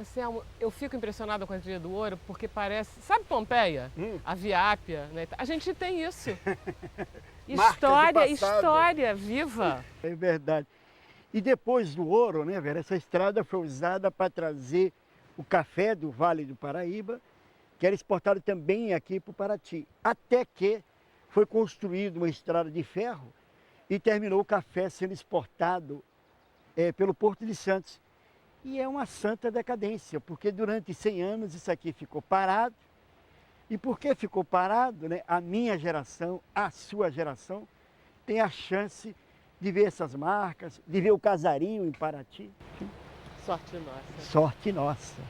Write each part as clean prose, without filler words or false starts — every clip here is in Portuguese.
Anselmo, eu fico impressionada com a trilha do ouro porque parece... Sabe Pompeia? A Via Ápia, né? A gente tem isso. História viva. É verdade. E depois do ouro, né, Vera, essa estrada foi usada para trazer o café do Vale do Paraíba, que era exportado também aqui para o Paraty. Até que foi construída uma estrada de ferro e terminou o café sendo exportado pelo Porto de Santos. E é uma santa decadência, porque durante 100 anos isso aqui ficou parado. E porque ficou parado, né, a minha geração, a sua geração, tem a chance de ver essas marcas, de ver o casario em Paraty. Sorte nossa. Sorte nossa.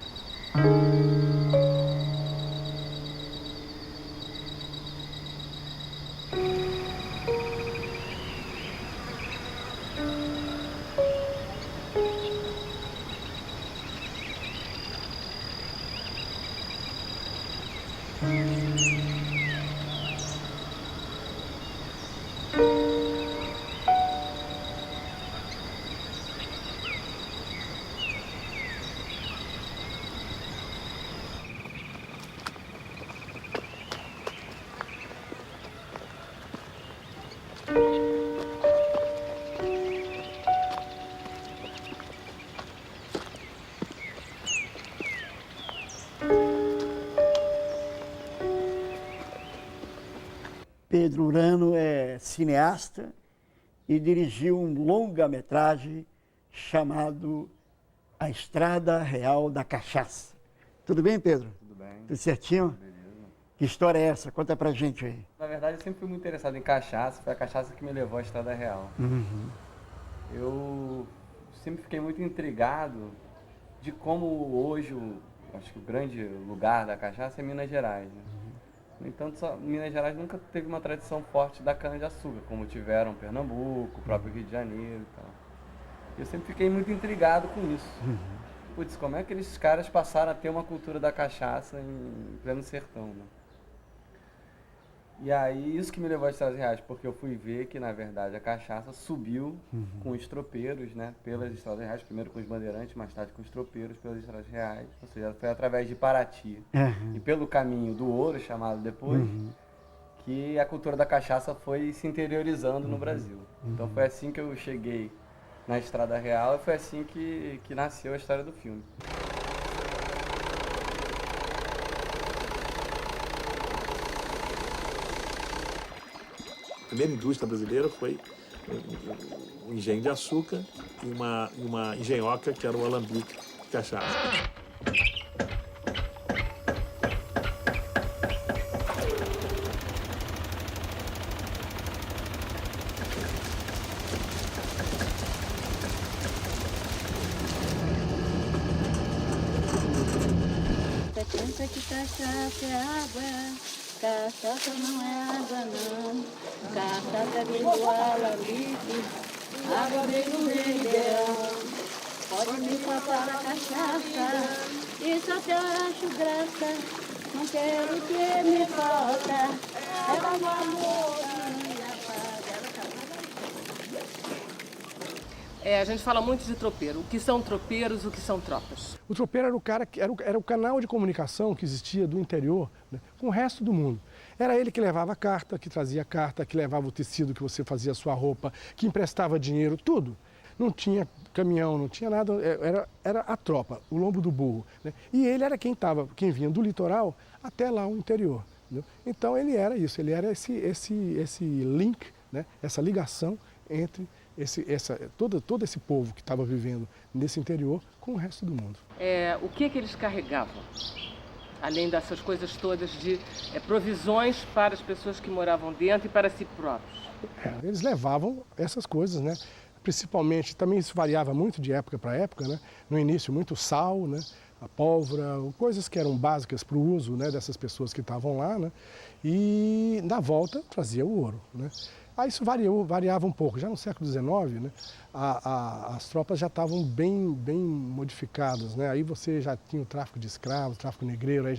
Pedro Urano é cineasta e dirigiu um longa-metragem chamado A Estrada Real da Cachaça. Tudo bem, Pedro? Tudo bem. Tudo certinho? Beleza. Que história é essa? Conta pra gente aí. Na verdade, eu sempre fui muito interessado em cachaça, foi a cachaça que me levou à Estrada Real. Eu sempre fiquei muito intrigado de como hoje, acho que o grande lugar da cachaça é Minas Gerais, né? No entanto, Minas Gerais nunca teve uma tradição forte da cana-de-açúcar, como tiveram Pernambuco, o próprio Rio de Janeiro e tal. Eu sempre fiquei muito intrigado com isso. Putz, como é que aqueles caras passaram a ter uma cultura da cachaça em pleno sertão, né? E aí, isso que me levou às Estradas Reais, porque eu fui ver que, na verdade, a cachaça subiu com os tropeiros, né, pelas Estradas Reais, primeiro com os bandeirantes, mais tarde com os tropeiros pelas Estradas Reais, ou seja, foi através de Paraty e pelo caminho do ouro, chamado depois, que a cultura da cachaça foi se interiorizando no Brasil. Então foi assim que eu cheguei na Estrada Real e foi assim que nasceu a história do filme. A primeira indústria brasileira foi um engenho de açúcar e uma engenhoca, que era o alambique de cachaça. Pensa que cachaça é água, cachaça não é água não. Cachaça vem do alambique, água vem do ribeirão. Pode me faltar a cachaça, isso até eu acho graça. Não quero que me falta, leva no amor e apaga. A gente fala muito de tropeiro. O que são tropeiros, o que são tropas? O tropeiro era o cara que era o canal de comunicação que existia do interior, né, com o resto do mundo. Era ele que levava a carta, que trazia a carta, que levava o tecido que você fazia a sua roupa, que emprestava dinheiro, tudo. Não tinha caminhão, não tinha nada, era a tropa, o lombo do burro, né? E ele era quem vinha do litoral até lá o interior. Entendeu? Então ele era isso, ele era esse link, né, essa ligação entre todo esse povo que estava vivendo nesse interior com o resto do mundo. O que eles carregavam? Além dessas coisas todas de provisões para as pessoas que moravam dentro e para si próprios. Eles levavam essas coisas, né? Principalmente, também isso variava muito de época para época, né? No início, muito sal, né? A pólvora, coisas que eram básicas para o uso, né, dessas pessoas que estavam lá, né? E na volta trazia o ouro, né? Aí isso variava um pouco. Já no século XIX, né, as tropas já estavam bem modificadas, né? Aí você já tinha o tráfico de escravos, tráfico negreiro, aí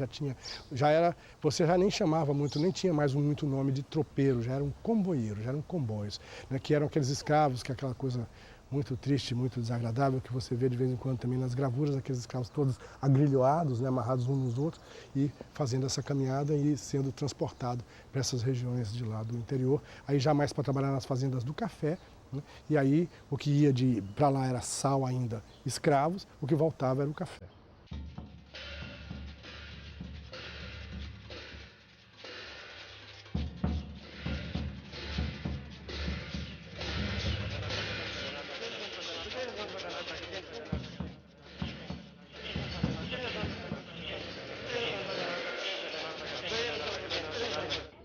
você já nem chamava muito, nem tinha mais muito nome de tropeiro, já era um comboieiro, já eram comboios, né, que eram aqueles escravos, que é aquela coisa muito triste, muito desagradável, que você vê de vez em quando também nas gravuras, aqueles escravos todos agrilhoados, né, amarrados uns nos outros e fazendo essa caminhada e sendo transportado para essas regiões de lá do interior, aí jamais para trabalhar nas fazendas do café, né, e aí o que ia para lá era sal ainda, escravos, o que voltava era o café.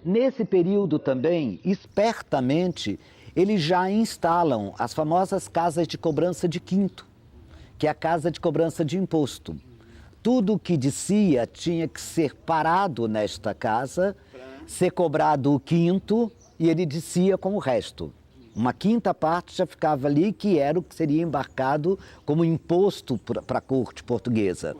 Nesse período também, espertamente, eles já instalam as famosas casas de cobrança de quinto, que é a casa de cobrança de imposto. Tudo que descia tinha que ser parado nesta casa, ser cobrado o quinto e ele descia com o resto. Uma quinta parte já ficava ali, que era o que seria embarcado como imposto para a corte portuguesa.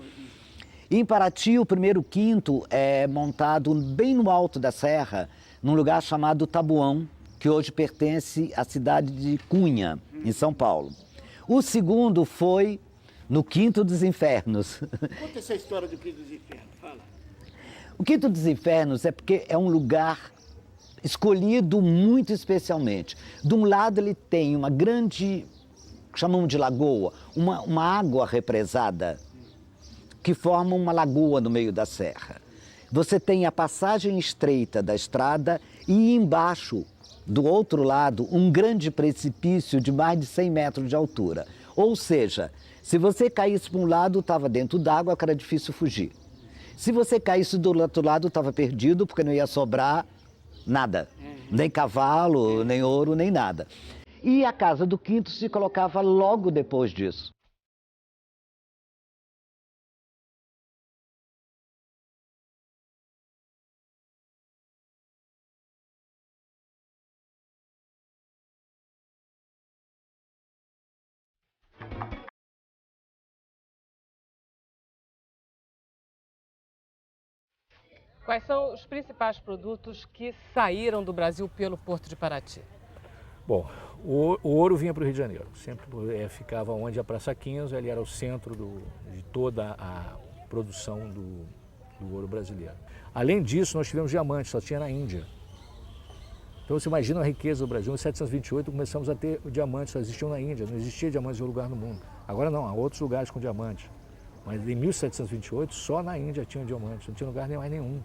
Em Paraty, o primeiro quinto é montado bem no alto da serra, num lugar chamado Tabuão, que hoje pertence à cidade de Cunha, em São Paulo. O segundo foi no Quinto dos Infernos. Conta essa história do Quinto dos Infernos, fala. O Quinto dos Infernos é porque é um lugar escolhido muito especialmente. De um lado ele tem uma grande, chamamos de lagoa, uma água represada, que forma uma lagoa no meio da serra. Você tem a passagem estreita da estrada e embaixo, do outro lado, um grande precipício de mais de 100 metros de altura. Ou seja, se você caísse para um lado, estava dentro d'água, que era difícil fugir. Se você caísse do outro lado, estava perdido, porque não ia sobrar nada. Nem cavalo, nem ouro, nem nada. E a casa do quinto se colocava logo depois disso. Quais são os principais produtos que saíram do Brasil pelo Porto de Paraty? Bom, o ouro vinha para o Rio de Janeiro, sempre ficava onde a Praça 15, ali era o centro de toda a produção do ouro brasileiro. Além disso, nós tivemos diamantes, só tinha na Índia. Então você imagina a riqueza do Brasil. Em 1728 começamos a ter diamantes, só existiam na Índia, não existia diamantes em outro lugar no mundo. Agora não, há outros lugares com diamantes. Mas em 1728 só na Índia tinha diamantes, não tinha lugar mais nenhum.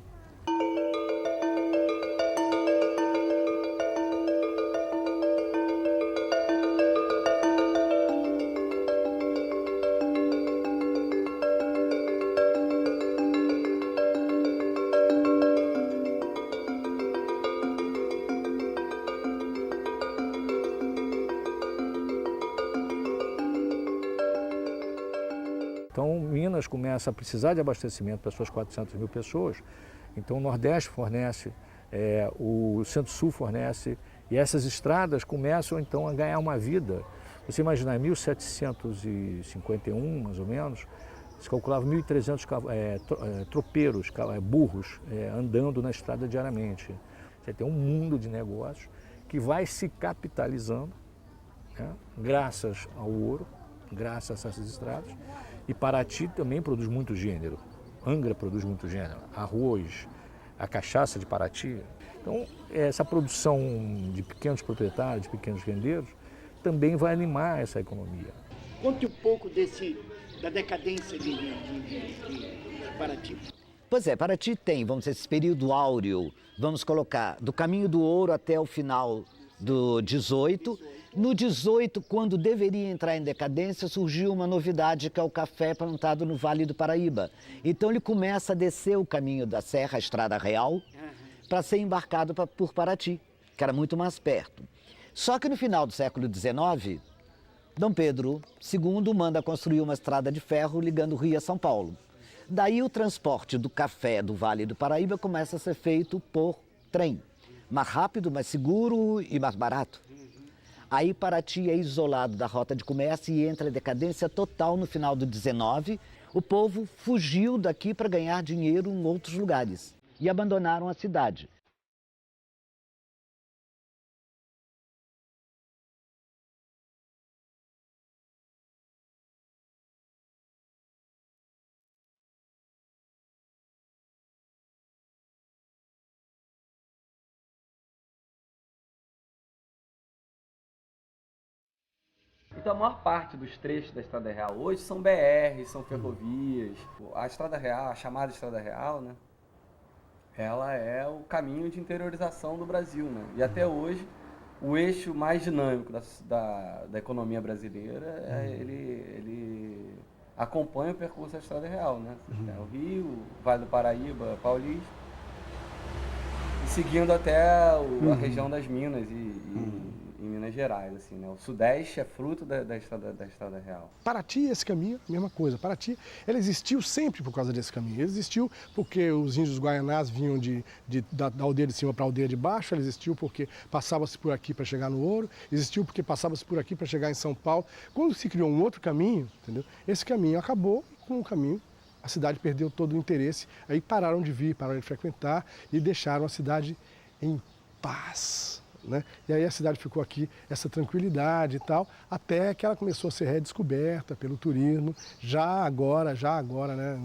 Então, Minas começa a precisar de abastecimento para suas 400 mil pessoas. Então, o Nordeste fornece, o Centro-Sul fornece, e essas estradas começam, então, a ganhar uma vida. Você imaginar, em 1751, mais ou menos, se calculava 1.300 tropeiros, burros, andando na estrada diariamente. Você tem um mundo de negócios que vai se capitalizando, né, graças ao ouro, graças a essas estradas. E Paraty também produz muito gênero. Angra produz muito gênero. Arroz, a cachaça de Paraty. Então, essa produção de pequenos proprietários, de pequenos vendeiros, também vai animar essa economia. Conte um pouco da decadência de Paraty. Pois é, Paraty tem, vamos dizer, esse período áureo, vamos colocar, do caminho do ouro até o final do 18. No 18, quando deveria entrar em decadência, surgiu uma novidade, que é o café plantado no Vale do Paraíba. Então ele começa a descer o caminho da Serra, a Estrada Real, para ser embarcado por Paraty, que era muito mais perto. Só que no final do século XIX, Dom Pedro II manda construir uma estrada de ferro ligando o Rio a São Paulo. Daí o transporte do café do Vale do Paraíba começa a ser feito por trem. Mais rápido, mais seguro e mais barato. Aí Paraty é isolado da rota de comércio e entra em decadência total no final do 19. O povo fugiu daqui para ganhar dinheiro em outros lugares e abandonaram a cidade. Então a maior parte dos trechos da Estrada Real hoje são BRs, são ferrovias. A Estrada Real, a chamada Estrada Real, né? Ela é o caminho de interiorização do Brasil, né? E até hoje, o eixo mais dinâmico da economia brasileira, ele acompanha o percurso da Estrada Real, né? O Rio, Vale do Paraíba, Paulista, e seguindo até a região das Minas e Minas Gerais, assim, né? O Sudeste é fruto da Estrada Real. Paraty, esse caminho, a mesma coisa. Paraty, ela existiu sempre por causa desse caminho. Ele existiu porque os índios guaianás vinham da aldeia de cima para a aldeia de baixo. Ele existiu porque passava-se por aqui para chegar no ouro. Existiu porque passava-se por aqui para chegar em São Paulo. Quando se criou um outro caminho, entendeu? Esse caminho acabou com o caminho. A cidade perdeu todo o interesse. Aí pararam de vir, pararam de frequentar e deixaram a cidade em paz. Né? E aí a cidade ficou aqui, essa tranquilidade e tal, até que ela começou a ser redescoberta pelo turismo, já agora, né?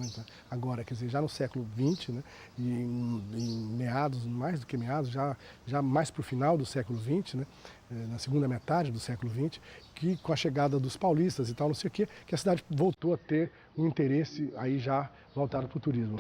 Agora, quer dizer, já no século XX, né? E em meados, mais do que meados, já mais para o final do século XX, né? Na segunda metade do século XX, que com a chegada dos paulistas e tal, não sei o quê, que a cidade voltou a ter um interesse aí já voltado para o turismo.